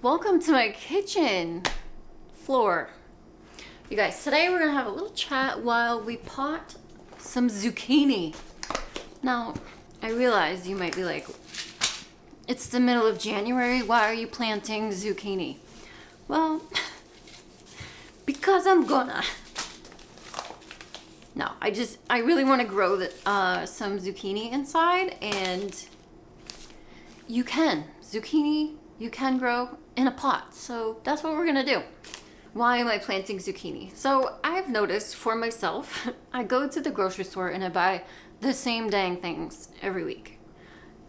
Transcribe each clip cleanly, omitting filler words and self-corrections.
Welcome to my kitchen floor. You guys, today we're gonna have a little chat while we pot some zucchini. Now, I realize you might be like, it's the middle of January, why are you planting zucchini? Well, because I'm gonna. No, I really want to grow some zucchini inside, and you can. Zucchini, you can grow in a pot. So that's what we're gonna do. Why am I planting zucchini? So I've noticed for myself, I go to the grocery store and I buy the same dang things every week.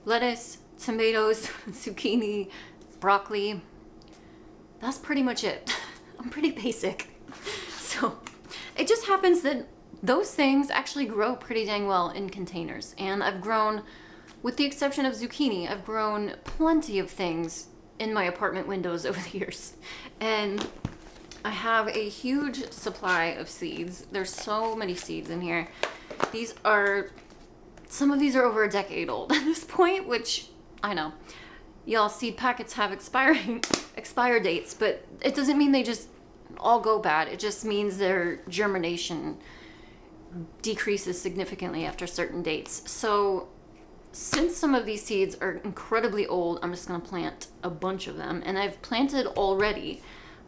Lettuce, tomatoes, zucchini, broccoli. That's pretty much it. I'm pretty basic. So it just happens that those things actually grow pretty dang well in containers. And I've grown, with the exception of zucchini, I've grown plenty of things in my apartment windows over the years. And I have a huge supply of seeds. There's so many seeds in here. Some of these are over a decade old at this point, which I know. Y'all, seed packets have expire dates, but it doesn't mean they just all go bad. It just means their germination decreases significantly after certain dates. So since some of these seeds are incredibly old, I'm just gonna plant a bunch of them. And I've planted already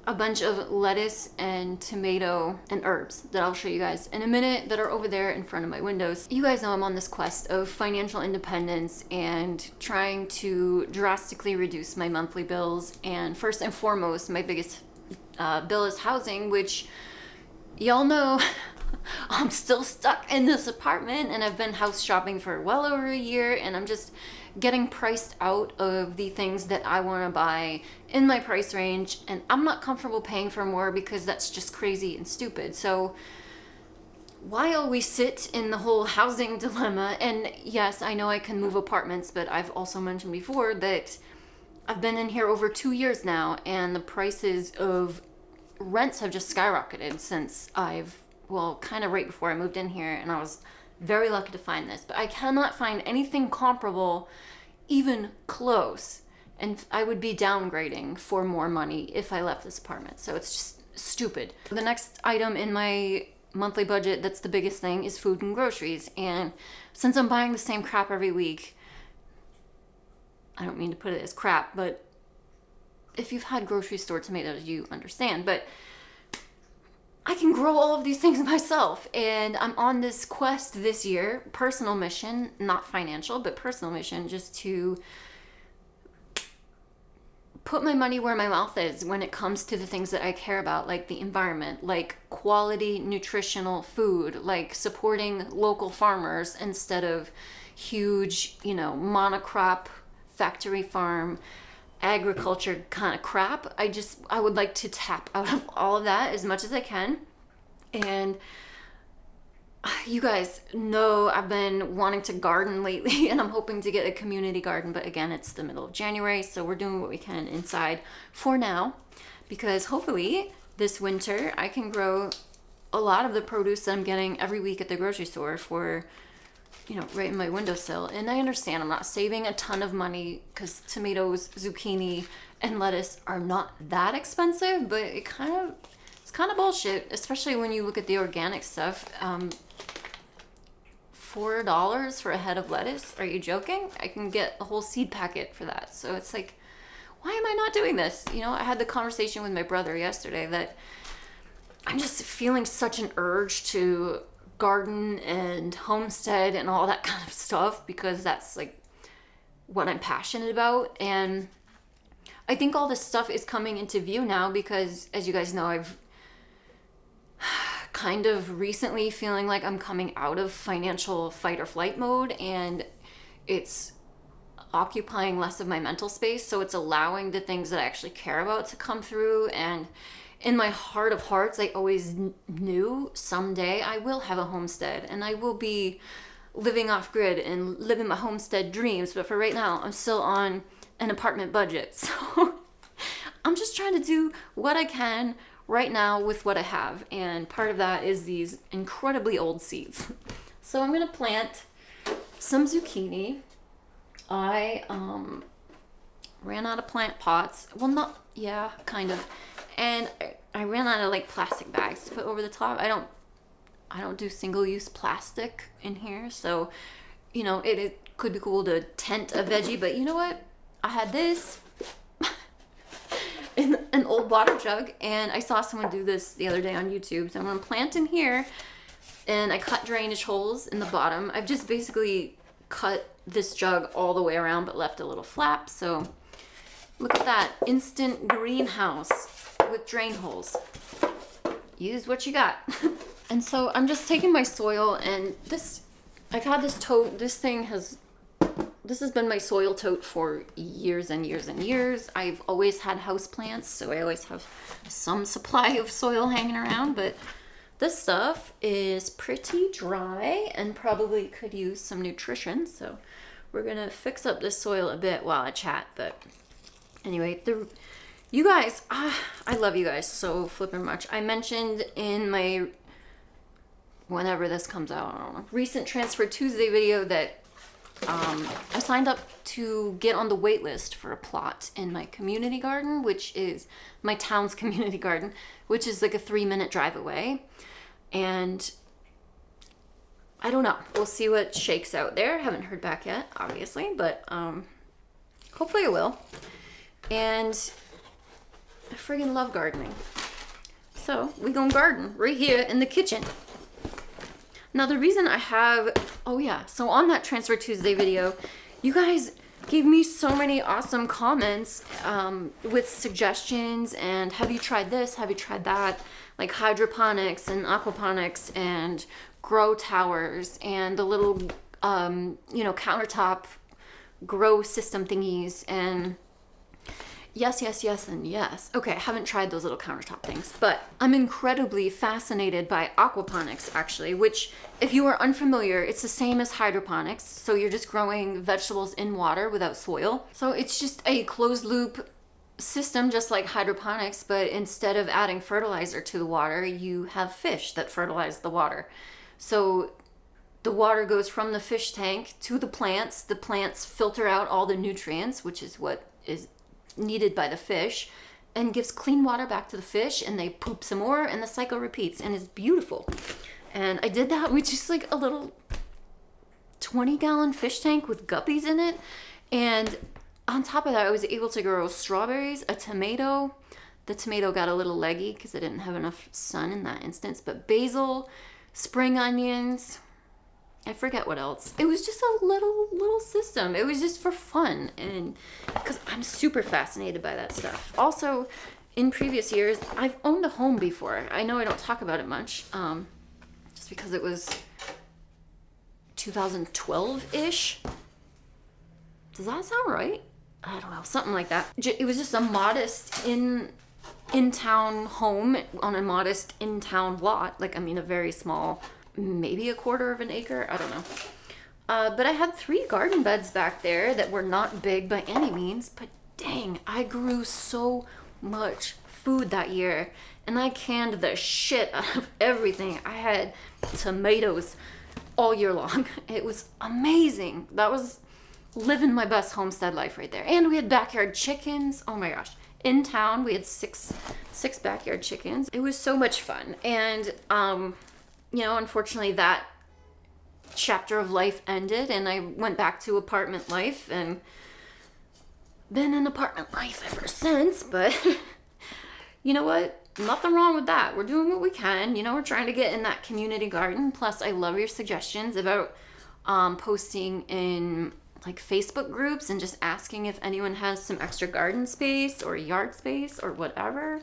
a bunch of lettuce and tomato and herbs that I'll show you guys in a minute that are over there in front of my windows. You guys know I'm on this quest of financial independence and trying to drastically reduce my monthly bills. And first and foremost, my biggest bill is housing, which y'all know I'm still stuck in this apartment, and I've been house shopping for well over a year, and I'm just getting priced out of the things that I want to buy in my price range, and I'm not comfortable paying for more because that's just crazy and stupid. So while we sit in the whole housing dilemma, and yes, I know I can move apartments, but I've also mentioned before that I've been in here over 2 years now, and the prices of rents have just skyrocketed since kind of right before I moved in here, and I was very lucky to find this, but I cannot find anything comparable, even close, and I would be downgrading for more money if I left this apartment. So it's just stupid. The next item in my monthly budget that's the biggest thing is food and groceries, and since I'm buying the same crap every week, I don't mean to put it as crap, but if you've had grocery store tomatoes, you understand, but I can grow all of these things myself, and I'm on this quest this year, personal mission, not financial, but personal mission, just to put my money where my mouth is when it comes to the things that I care about, like the environment, like quality nutritional food, like supporting local farmers instead of huge, monocrop factory farm agriculture kind of crap. I would like to tap out of all of that as much as I can. And you guys know I've been wanting to garden lately, and I'm hoping to get a community garden, but again, it's the middle of January, so we're doing what we can inside for now, because hopefully this winter I can grow a lot of the produce that I'm getting every week at the grocery store for right in my windowsill. And I understand I'm not saving a ton of money because tomatoes, zucchini, and lettuce are not that expensive, but it's kind of bullshit, especially when you look at the organic stuff. $4 for a head of lettuce? Are you joking? I can get a whole seed packet for that. So it's like, why am I not doing this? I had the conversation with my brother yesterday that I'm just feeling such an urge to garden and homestead and all that kind of stuff, because that's like what I'm passionate about. And I think all this stuff is coming into view now because, as you guys know, I've kind of recently feeling like I'm coming out of financial fight or flight mode, and it's occupying less of my mental space, so it's allowing the things that I actually care about to come through. And in my heart of hearts, I always knew someday I will have a homestead and I will be living off grid and living my homestead dreams. But for right now, I'm still on an apartment budget. So I'm just trying to do what I can right now with what I have. And part of that is these incredibly old seeds. So I'm going to plant some zucchini. I ran out of plant pots. Well, not, yeah, kind of. And I ran out of like plastic bags to put over the top. I don't do single-use plastic in here, so you know, it could be cool to tent a veggie, but you know what? I had this in an old water jug, and I saw someone do this the other day on YouTube. So I'm gonna plant in here, and I cut drainage holes in the bottom. I've just basically cut this jug all the way around, but left a little flap. So look at that, instant greenhouse with drain holes. Use what you got. And so I'm just taking my soil, and this, I've had this tote, this has been my soil tote for years and years and years. I've always had houseplants, so I always have some supply of soil hanging around, but this stuff is pretty dry and probably could use some nutrition. So we're gonna fix up this soil a bit while I chat. But anyway, you guys, I love you guys so flippin' much. I mentioned in my, whenever this comes out, I don't know, recent Transfer Tuesday video that I signed up to get on the wait list for a plot in my community garden, which is my town's community garden, which is like a 3-minute drive away. And I don't know, we'll see what shakes out there. Haven't heard back yet, obviously, but hopefully I will. And I friggin' love gardening. So we gonna garden right here in the kitchen. Now the reason I have, oh yeah, so on that Transfer Tuesday video, you guys gave me so many awesome comments with suggestions and have you tried this, have you tried that, like hydroponics and aquaponics and grow towers and the little, you know, countertop grow system thingies, and yes, yes, yes, and yes. Okay, I haven't tried those little countertop things, but I'm incredibly fascinated by aquaponics, actually, which, if you are unfamiliar, it's the same as hydroponics. So you're just growing vegetables in water without soil. So it's just a closed loop system, just like hydroponics, but instead of adding fertilizer to the water, you have fish that fertilize the water. So the water goes from the fish tank to the plants filter out all the nutrients, which is what is needed by the fish, and gives clean water back to the fish, and they poop some more, and the cycle repeats, and it's beautiful. And I did that with just like a little 20-gallon fish tank with guppies in it, and on top of that I was able to grow strawberries, a tomato. The tomato got a little leggy because I didn't have enough sun in that instance, but basil, spring onions, I forget what else. It was just a little system. It was just for fun, and because I'm super fascinated by that stuff. Also, in previous years, I've owned a home before. I know I don't talk about it much, just because it was 2012-ish. Does that sound right? I don't know, something like that. It was just a modest in-town home on a modest in-town lot. Like, I mean, a very small, maybe 1/4 of an acre, I don't know. But I had 3 garden beds back there that were not big by any means, but dang, I grew so much food that year, and I canned the shit out of everything. I had tomatoes all year long. It was amazing. That was living my best homestead life right there. And we had backyard chickens. Oh my gosh. In town, we had six backyard chickens. It was so much fun. And, you know, unfortunately that chapter of life ended, and I went back to apartment life, and been in apartment life ever since. But you know what? Nothing wrong with that. We're doing what we can. You know, we're trying to get in that community garden. Plus, I love your suggestions about posting in like Facebook groups and just asking if anyone has some extra garden space or yard space or whatever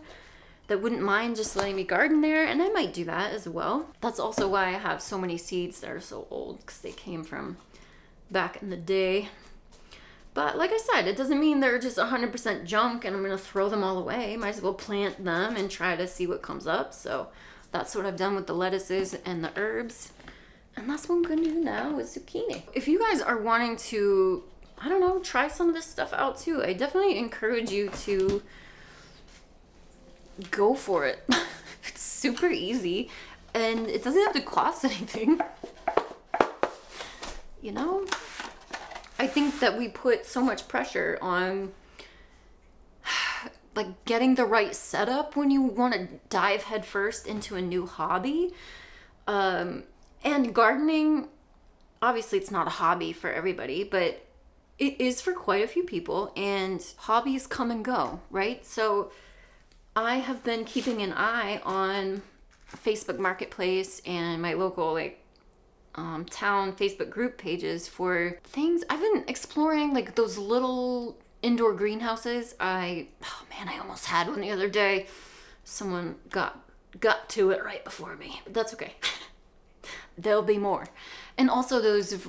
that wouldn't mind just letting me garden there, and I might do that as well. That's also why I have so many seeds that are so old, because they came from back in the day. But like I said, it doesn't mean they're just 100% junk and I'm gonna throw them all away. Might as well plant them and try to see what comes up. So that's what I've done with the lettuces and the herbs. And that's what I'm gonna do now with zucchini. If you guys are wanting to, I don't know, try some of this stuff out too, I definitely encourage you to go for it. It's super easy and it doesn't have to cost anything. You know? I think that we put so much pressure on like getting the right setup when you want to dive headfirst into a new hobby. And gardening, obviously it's not a hobby for everybody, but it is for quite a few people, and hobbies come and go, right? So I have been keeping an eye on Facebook Marketplace and my local town Facebook group pages for things. I've been exploring like those little indoor greenhouses. I almost had one the other day. Someone got to it right before me, but that's okay. There'll be more. And also those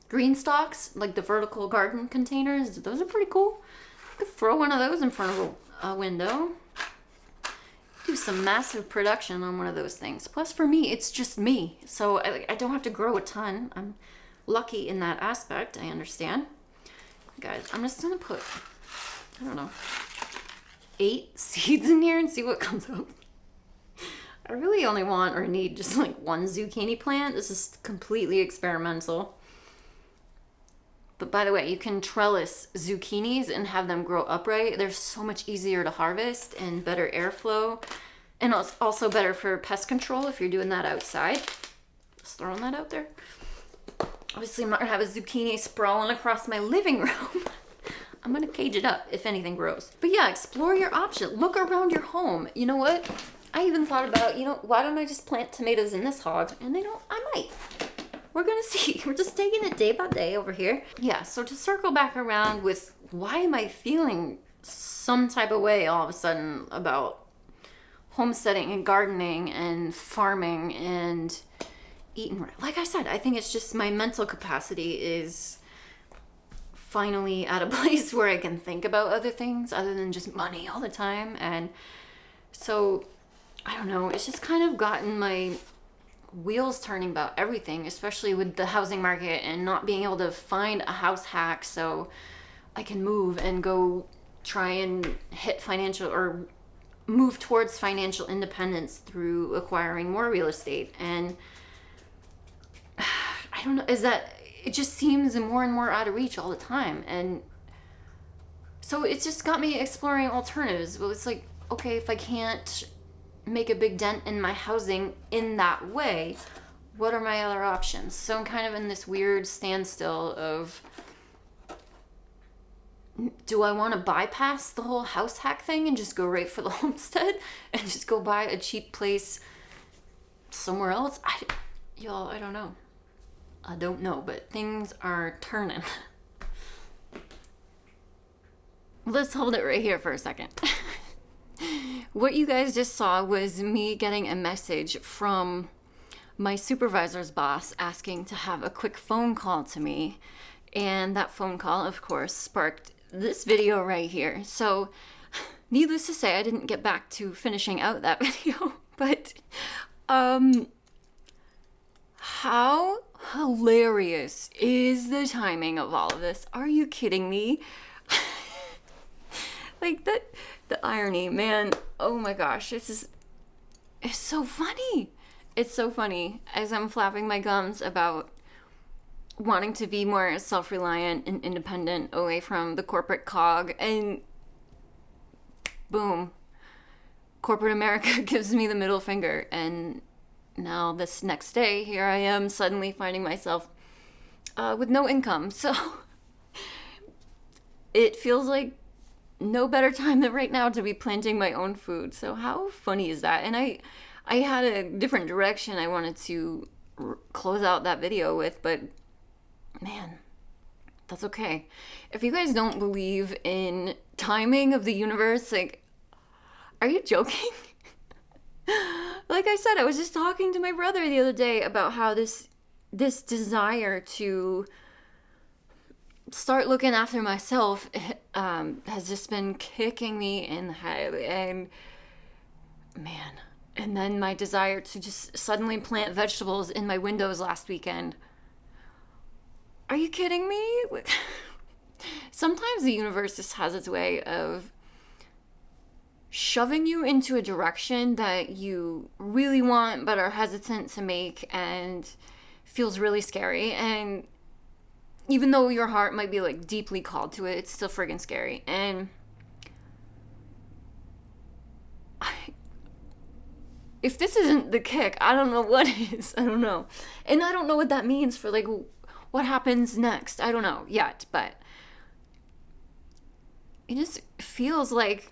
green stalks, like the vertical garden containers, those are pretty cool. You could throw one of those in front of a window. Do some massive production on one of those things. Plus for me, it's just me. So I don't have to grow a ton. I'm lucky in that aspect, I understand. Guys, I'm just gonna put, 8 seeds in here and see what comes up. I really only want or need just like one zucchini plant. This is completely experimental. But by the way, you can trellis zucchinis and have them grow upright. They're so much easier to harvest and better airflow. And it's also better for pest control if you're doing that outside. Just throwing that out there. Obviously, I'm not gonna have a zucchini sprawling across my living room. I'm gonna cage it up if anything grows. But yeah, explore your options. Look around your home. You know what? I even thought about, why don't I just plant tomatoes in this hog? And I might. We're gonna see. We're just taking it day by day over here. Yeah, so to circle back around with why am I feeling some type of way all of a sudden about homesteading and gardening and farming and eating right. Like I said, I think it's just my mental capacity is finally at a place where I can think about other things other than just money all the time. And so I don't know, it's just kind of gotten my wheels turning about everything, especially with the housing market and not being able to find a house hack so I can move and go try and hit financial or move towards financial independence through acquiring more real estate. And I don't know, it just seems more and more out of reach all the time. And so it's just got me exploring alternatives. Well, it's like, okay, if I can't make a big dent in my housing in that way, what are my other options? So I'm kind of in this weird standstill of, do I want to bypass the whole house hack thing and just go right for the homestead and just go buy a cheap place somewhere else? I don't know. I don't know, but things are turning. Let's hold it right here for a second. What you guys just saw was me getting a message from my supervisor's boss asking to have a quick phone call to me. And that phone call, of course, sparked this video right here. So, needless to say, I didn't get back to finishing out that video. But, how hilarious is the timing of all of this? Are you kidding me? Like, the irony, man. Oh my gosh, it's so funny. It's so funny as I'm flapping my gums about wanting to be more self-reliant and independent away from the corporate cog, and boom, corporate America gives me the middle finger. And now this next day, here I am suddenly finding myself with no income. So it feels like no better time than right now to be planting my own food. So how funny is that? And I had a different direction I wanted to close out that video with, but man, that's okay. If you guys don't believe in timing of the universe, like, are you joking? Like I said, I was just talking to my brother the other day about how this desire to start looking after myself has just been kicking me in the head. And man, and then my desire to just suddenly plant vegetables in my windows last weekend. Are you kidding me? Sometimes the universe just has its way of shoving you into a direction that you really want but are hesitant to make and feels really scary. And even though your heart might be like deeply called to it, it's still friggin' scary. And if this isn't the kick, I don't know what is. I don't know. And I don't know what that means for like what happens next. I don't know yet, but it just feels like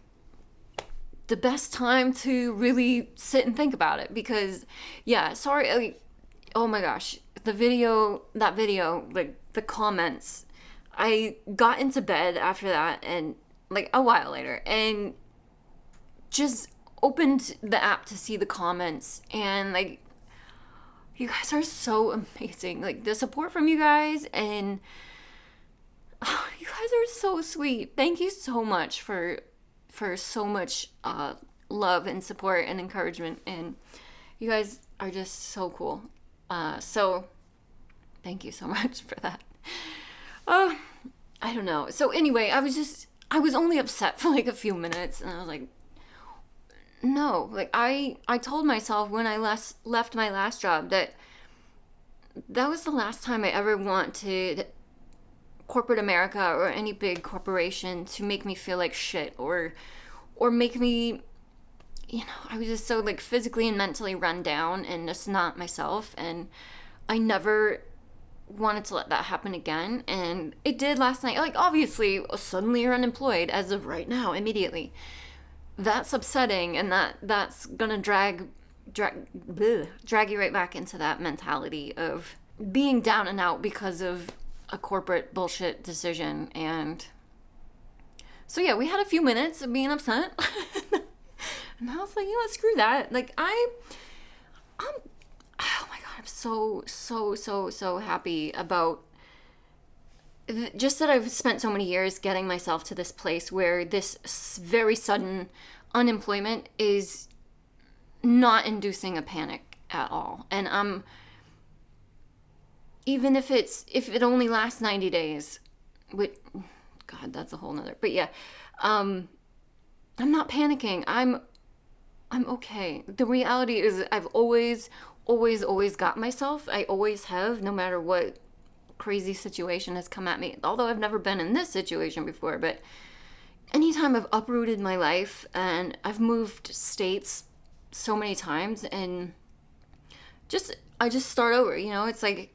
the best time to really sit and think about it, because yeah, sorry, like, oh my gosh, that video, like the comments, I got into bed after that and like a while later and just opened the app to see the comments, and like, you guys are so amazing. Like the support from you guys, and oh, you guys are so sweet. Thank you so much for so much love and support and encouragement, and you guys are just so cool. So thank you so much for that. Oh, I don't know. So anyway, I was only upset for like a few minutes, and I was like, no, like I told myself when I left my last job that was the last time I ever wanted corporate America or any big corporation to make me feel like shit, or make me, I was just so like physically and mentally run down and just not myself, and I never wanted to let that happen again. And it did last night. Like, obviously suddenly you're unemployed as of right now, immediately. That's upsetting, and that's gonna drag you right back into that mentality of being down and out because of a corporate bullshit decision. And so yeah, we had a few minutes of being upset. And I was like, screw that. Like I'm oh my god, I'm so happy about just that I've spent so many years getting myself to this place where this very sudden unemployment is not inducing a panic at all. And even if it only lasts 90 days, which, God, that's a whole nother, but yeah, I'm not panicking. I'm okay. The reality is I've always got myself. I always have, no matter what crazy situation has come at me. Although I've never been in this situation before, but anytime I've uprooted my life, and I've moved states so many times, and I just start over, it's like,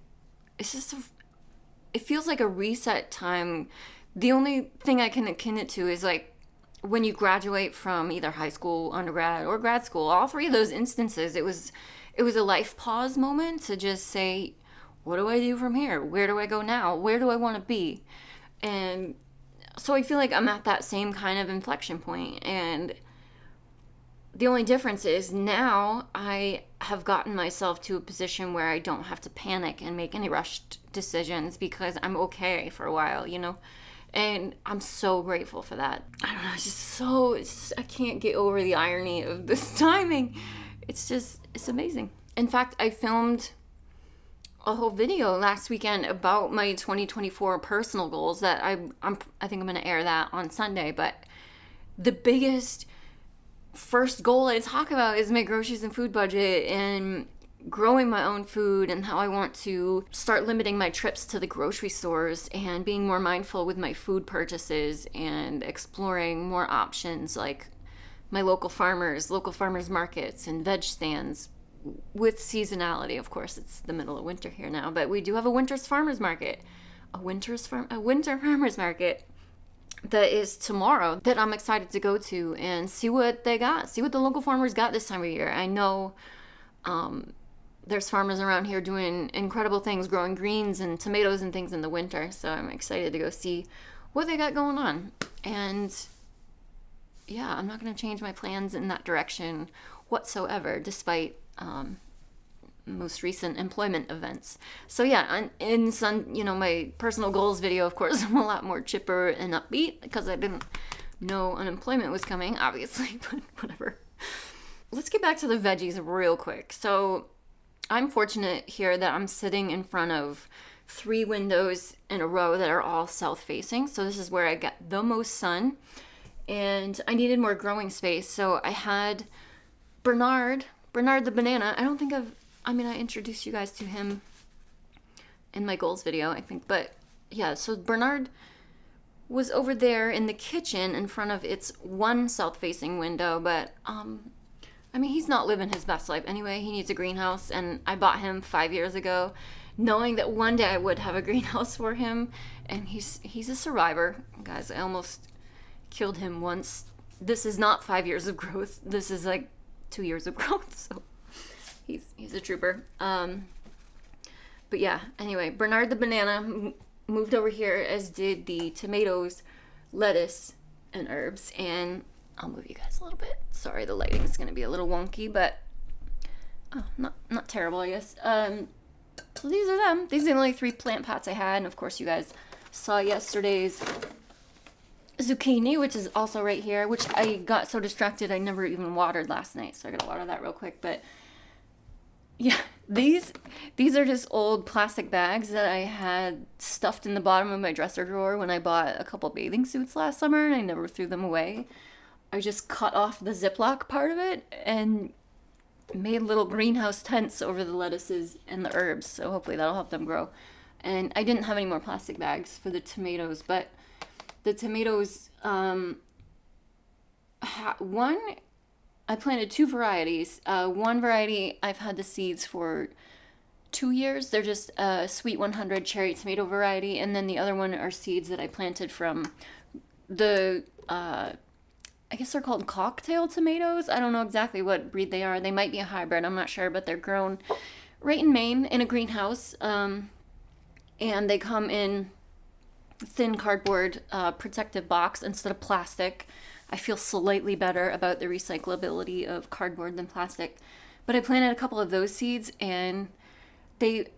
it feels like a reset time. The only thing I can akin it to is like when you graduate from either high school, undergrad, or grad school. All three of those instances, it was a life pause moment to just say, what do I do from here? Where do I go now? Where do I want to be? And so I feel like I'm at that same kind of inflection point. And the only difference is now I have gotten myself to a position where I don't have to panic and make any rushed decisions, because I'm okay for a while, And I'm so grateful for that. I don't know, I can't get over the irony of this timing. It's amazing. In fact, I filmed a whole video last weekend about my 2024 personal goals that I think I'm going to air that on Sunday. But the biggest first goal I talk about is my groceries and food budget, and growing my own food, and how I want to start limiting my trips to the grocery stores and being more mindful with my food purchases, and exploring more options like my local farmers markets and veg stands, with seasonality. Of course, it's the middle of winter here now, but we do have a winter farmers market that is tomorrow, that I'm excited to go to and see what they got, see what the local farmers got this time of year. I know there's farmers around here doing incredible things, growing greens and tomatoes and things in the winter, so I'm excited to go see what they got going on. And yeah, I'm not going to change my plans in that direction whatsoever, despite most recent employment events. So yeah, in some, my personal goals video, of course, I'm a lot more chipper and upbeat, because I didn't know unemployment was coming, obviously, but whatever. Let's get back to the veggies real quick. So I'm fortunate here that I'm sitting in front of 3 windows in a row that are all south-facing. So this is where I get the most sun, and I needed more growing space. So I had Bernard the banana. I introduced you guys to him in my goals video, I think. But yeah, so Bernard was over there in the kitchen in front of its one south-facing window. But I mean, he's not living his best life anyway. He needs a greenhouse, and I bought him 5 years ago, knowing that one day I would have a greenhouse for him. And he's a survivor, guys. I almost killed him once. This is not 5 years of growth. This is like 2 years of growth. So he's a trooper. But yeah. Anyway, Bernard the banana moved over here, as did the tomatoes, lettuce, and herbs. And I'll move you guys a little bit. Sorry, the lighting is going to be a little wonky, but not terrible, I guess. So these are them. These are the only 3 plant pots I had. And of course, you guys saw yesterday's zucchini, which is also right here, which I got so distracted I never even watered last night. So I got to water that real quick. But yeah, these are just old plastic bags that I had stuffed in the bottom of my dresser drawer when I bought a couple bathing suits last summer, and I never threw them away. I just cut off the Ziploc part of it and made little greenhouse tents over the lettuces and the herbs, so hopefully that'll help them grow. And I didn't have any more plastic bags for the tomatoes, but the tomatoes, I planted 2 varieties. One variety I've had the seeds for 2 years. They're just a Sweet 100 cherry tomato variety, and then the other one are seeds that I planted from the I guess they're called cocktail tomatoes. I don't know exactly what breed they are. They might be a hybrid. I'm not sure, but they're grown right in Maine in a greenhouse. And they come in thin cardboard protective box instead of plastic. I feel slightly better about the recyclability of cardboard than plastic. But I planted a couple of those seeds, and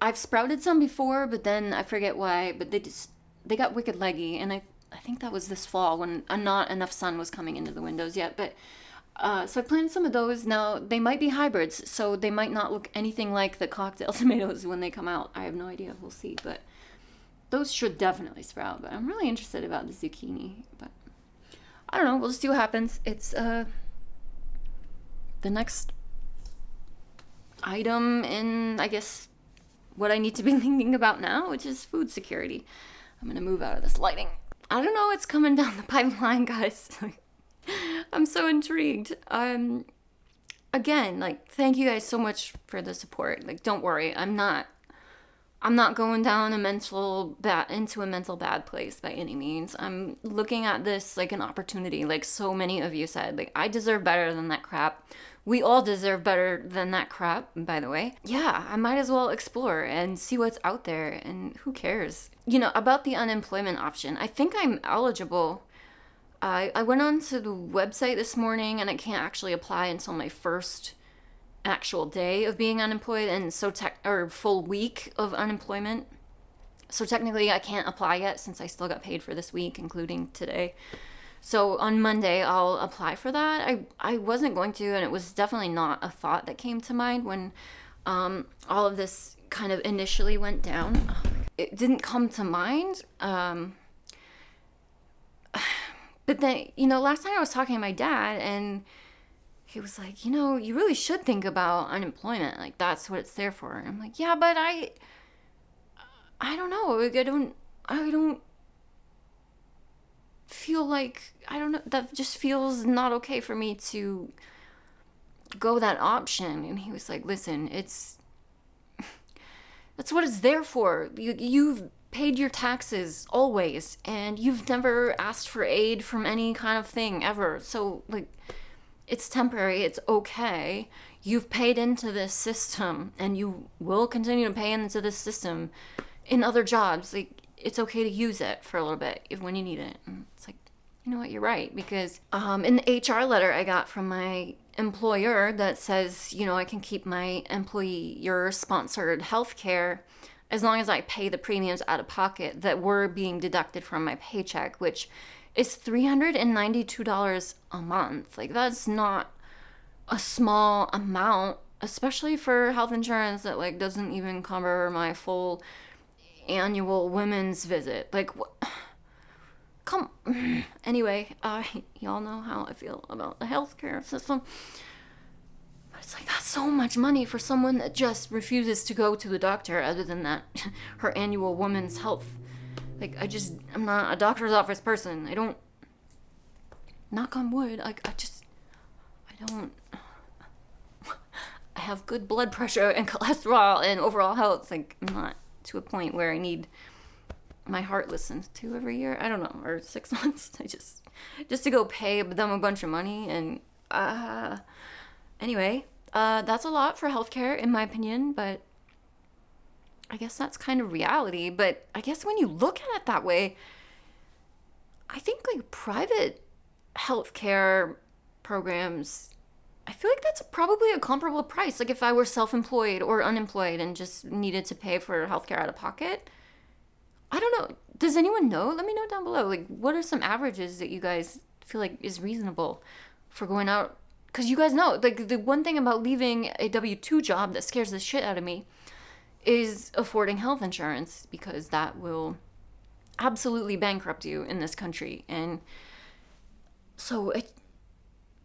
I've sprouted some before, but then I forget why, but they got wicked leggy, and I think that was this fall when not enough sun was coming into the windows yet. But so I planted some of those. Now, they might be hybrids, so they might not look anything like the cocktail tomatoes when they come out. I have no idea. We'll see. But those should definitely sprout. But I'm really interested about the zucchini. But I don't know. We'll just see what happens. It's the next item in, I guess, what I need to be thinking about now, which is food security. I'm going to move out of this lighting. I don't know what's coming down the pipeline, guys. I'm so intrigued. Again, like, thank you guys so much for the support. Like, don't worry, I'm not going down into a mental bad place by any means. I'm looking at this like an opportunity, like so many of you said. Like, I deserve better than that crap. We all deserve better than that crap, by the way. Yeah, I might as well explore and see what's out there, and who cares? You know, about the unemployment option, I think I'm eligible. I went on to the website this morning, and I can't actually apply until my first actual day of being unemployed, and so full week of unemployment. So technically I can't apply yet since I still got paid for this week, including today. So on Monday, I'll apply for that. I wasn't going to, and it was definitely not a thought that came to mind when all of this kind of initially went down. It didn't come to mind. But then, you know, last night I was talking to my dad, and he was like, you know, you really should think about unemployment. Like, that's what it's there for. And I'm like, yeah, but I don't know. I don't feel like, I don't know, that just feels not okay for me to go that option. And he was like, listen, that's what it's there for. You've paid your taxes always, and you've never asked for aid from any kind of thing ever. So, like, it's temporary, it's okay. You've paid into this system, and you will continue to pay into this system in other jobs. Like, it's okay to use it for a little bit when you need it. And it's like, you know what, you're right. Because in the HR letter I got from my employer that says, you know, I can keep my employer-sponsored health care as long as I pay the premiums out of pocket that were being deducted from my paycheck, which is $392 a month. Like, that's not a small amount, especially for health insurance that, like, doesn't even cover my full annual women's visit. Like, come. Anyway, y'all know how I feel about the healthcare system. But it's like, that's so much money for someone that just refuses to go to the doctor, other than that, her annual women's health. Like, I'm not a doctor's office person. I don't, knock on wood, like, I don't, I have good blood pressure and cholesterol and overall health. Like, I'm not to a point where I need my heart listened to every year. I don't know, or 6 months. I just to go pay them a bunch of money. And anyway, that's a lot for healthcare in my opinion, but I guess that's kind of reality. But I guess when you look at it that way, I think like private healthcare programs, I feel like that's probably a comparable price. Like if I were self-employed or unemployed and just needed to pay for healthcare out of pocket. I don't know. Does anyone know? Let me know down below. Like, what are some averages that you guys feel like is reasonable for going out? Because you guys know, like, the one thing about leaving a W-2 job that scares the shit out of me is affording health insurance, because that will absolutely bankrupt you in this country. And so,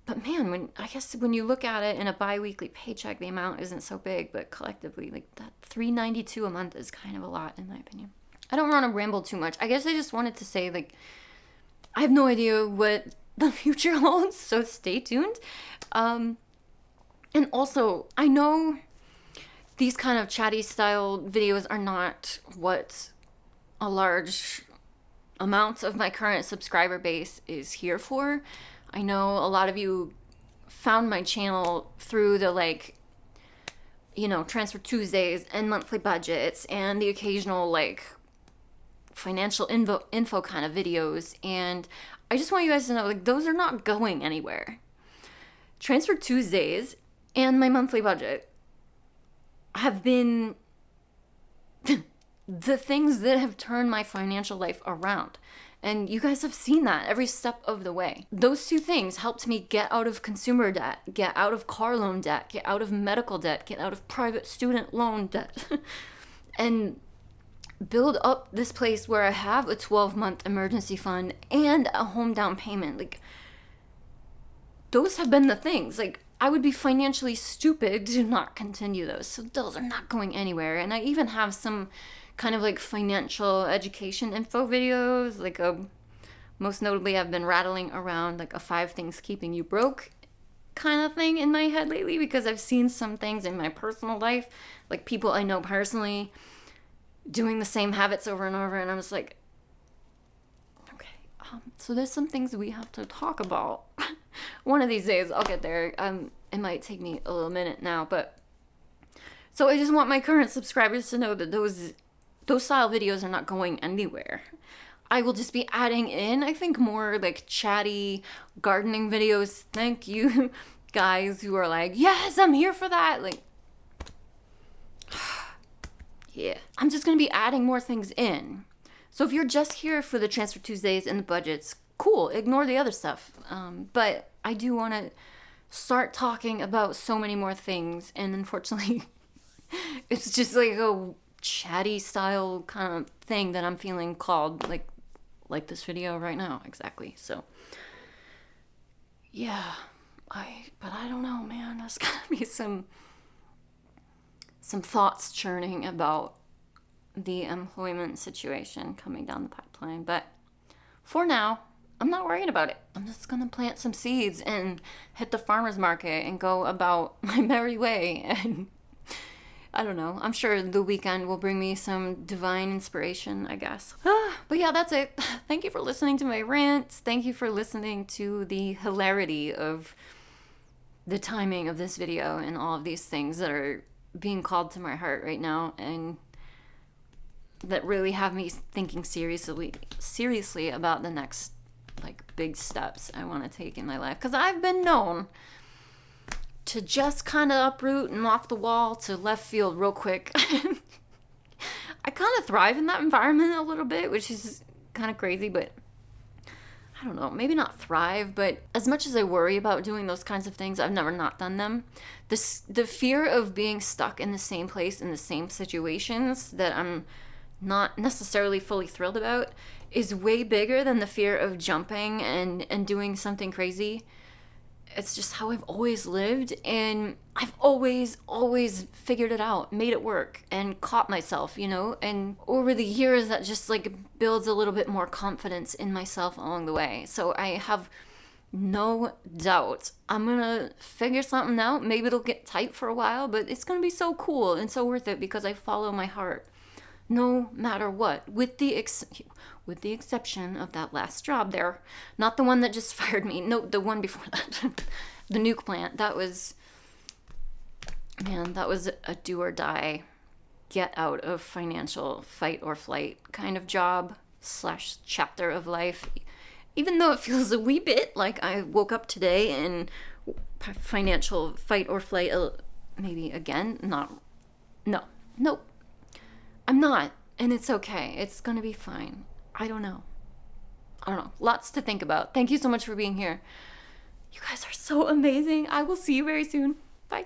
but man, I guess when you look at it in a bi-weekly paycheck, the amount isn't so big, but collectively, like, that $392 a month is kind of a lot, in my opinion. I don't want to ramble too much. I guess I just wanted to say, like, I have no idea what the future holds, so stay tuned. And also, I know these kind of chatty style videos are not what a large amount of my current subscriber base is here for. I know a lot of you found my channel through the, like, you know, Transfer Tuesdays and monthly budgets and the occasional, like, financial info kind of videos, and I just want you guys to know, like, those are not going anywhere. Transfer Tuesdays and my monthly budget have been the things that have turned my financial life around, and you guys have seen that every step of the way. Those two things helped me get out of consumer debt, get out of car loan debt, get out of medical debt, get out of private student loan debt, and build up this place where I have a 12-month emergency fund and a home down payment. Like, those have been the things. Like, I would be financially stupid to not continue those. So those are not going anywhere. And I even have some kind of like financial education info videos. Like, most notably, I've been rattling around like a 5 things keeping you broke kind of thing in my head lately, because I've seen some things in my personal life, like people I know personally doing the same habits over and over, and I'm just like, okay, so there's some things we have to talk about. One of these days I'll get there. It might take me a little minute now, but so I just want my current subscribers to know that those style videos are not going anywhere. I will just be adding in, I think, more like chatty gardening videos. Thank you guys who are like, yes, I'm here for that. Like, yeah, I'm just going to be adding more things in. So if you're just here for the Transfer Tuesdays and the budgets, cool, ignore the other stuff. But I do want to start talking about so many more things. And unfortunately, it's just like a chatty style kind of thing that I'm feeling called, like this video right now. Exactly. So, yeah, but I don't know, man. There's got to be some thoughts churning about the employment situation coming down the pipeline. But for now, I'm not worried about it. I'm just going to plant some seeds and hit the farmer's market and go about my merry way. And I don't know. I'm sure the weekend will bring me some divine inspiration, I guess. But yeah, that's it. Thank you for listening to my rants. Thank you for listening to the hilarity of the timing of this video and all of these things that are being called to my heart right now, and that really have me thinking seriously about the next like big steps I want to take in my life. Because I've been known to just kind of uproot and off the wall to left field real quick. I kind of thrive in that environment a little bit, which is kind of crazy, but I don't know, maybe not thrive, but as much as I worry about doing those kinds of things, I've never not done them. The fear of being stuck in the same place, in the same situations that I'm not necessarily fully thrilled about is way bigger than the fear of jumping and doing something crazy. It's just how I've always lived, and I've always figured it out, made it work, and caught myself, you know? And over the years, that just like builds a little bit more confidence in myself along the way. So I have No doubt. I'm gonna figure something out. Maybe it'll get tight for a while, but it's gonna be so cool and so worth it because I follow my heart. No matter what, with the exception of that last job there. Not the one that just fired me. No, the one before that. The nuke plant. That was a do or die, get out of financial fight or flight kind of job / chapter of life. Even though it feels a wee bit like I woke up today in financial fight or flight, maybe again, nope, I'm not, and it's okay. It's gonna be fine. I don't know. Lots to think about. Thank you so much for being here. You guys are so amazing. I will see you very soon. Bye.